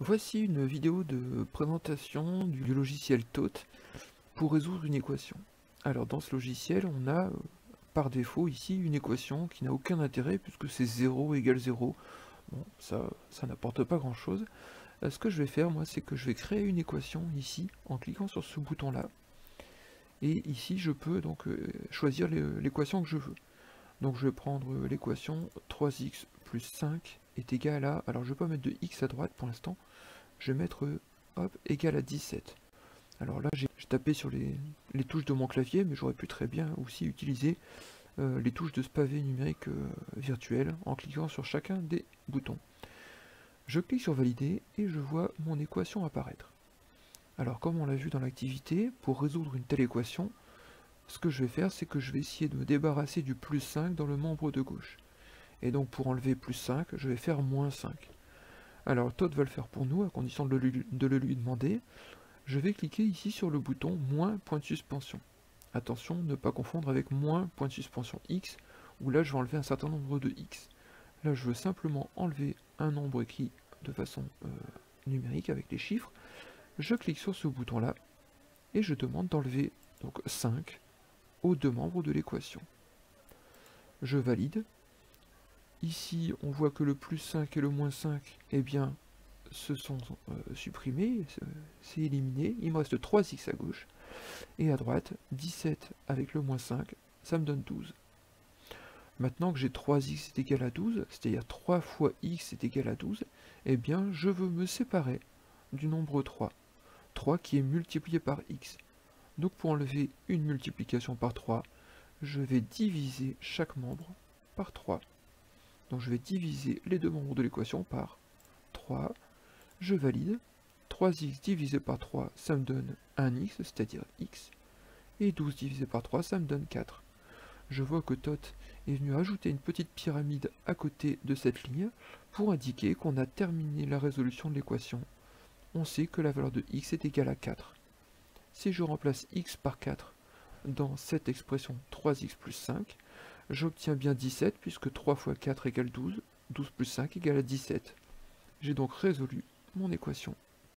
Voici une vidéo de présentation du logiciel Tot pour résoudre une équation. Alors dans ce logiciel, on a par défaut ici une équation qui n'a aucun intérêt puisque c'est 0 égale 0. Bon, ça n'apporte pas grand chose. Ce que je vais faire moi, c'est que je vais créer une équation ici en cliquant sur ce bouton là. Et ici je peux donc choisir l'équation que je veux. Donc je vais prendre l'équation 3x plus 5 est égal à... Alors je vais pas mettre de x à droite pour l'instant. Je vais mettre hop, égal à 17. Alors là, j'ai tapé sur les touches de mon clavier, mais j'aurais pu très bien aussi utiliser les touches de ce pavé numérique virtuel en cliquant sur chacun des boutons. Je clique sur valider et je vois mon équation apparaître. Alors comme on l'a vu dans l'activité, pour résoudre une telle équation, ce que je vais faire, c'est que je vais essayer de me débarrasser du plus 5 dans le membre de gauche. Et donc pour enlever plus 5, je vais faire moins 5. Alors Tot va le faire pour nous, à condition de le lui demander. Je vais cliquer ici sur le bouton moins point de suspension. Attention, ne pas confondre avec moins point de suspension x, où là je vais enlever un certain nombre de x. Là je veux simplement enlever un nombre écrit de façon numérique avec les chiffres. Je clique sur ce bouton là, et je demande d'enlever donc 5 aux deux membres de l'équation. Je valide. Ici on voit que le plus 5 et le moins 5, eh bien, se sont supprimés, c'est éliminé, il me reste 3x à gauche, et à droite, 17 avec le moins 5, ça me donne 12. Maintenant que j'ai 3x est égal à 12, c'est-à-dire 3 fois x est égal à 12, eh bien je veux me séparer du nombre 3, 3 qui est multiplié par x. Donc pour enlever une multiplication par 3, je vais diviser chaque membre par 3. Donc je vais diviser les deux membres de l'équation par 3, je valide, 3x divisé par 3, ça me donne 1x, c'est-à-dire x, et 12 divisé par 3, ça me donne 4. Je vois que Tot est venu ajouter une petite pyramide à côté de cette ligne pour indiquer qu'on a terminé la résolution de l'équation. On sait que la valeur de x est égale à 4. Si je remplace x par 4 dans cette expression 3x plus 5, j'obtiens bien 17 puisque 3 fois 4 égale 12, 12 plus 5 égale à 17. J'ai donc résolu mon équation.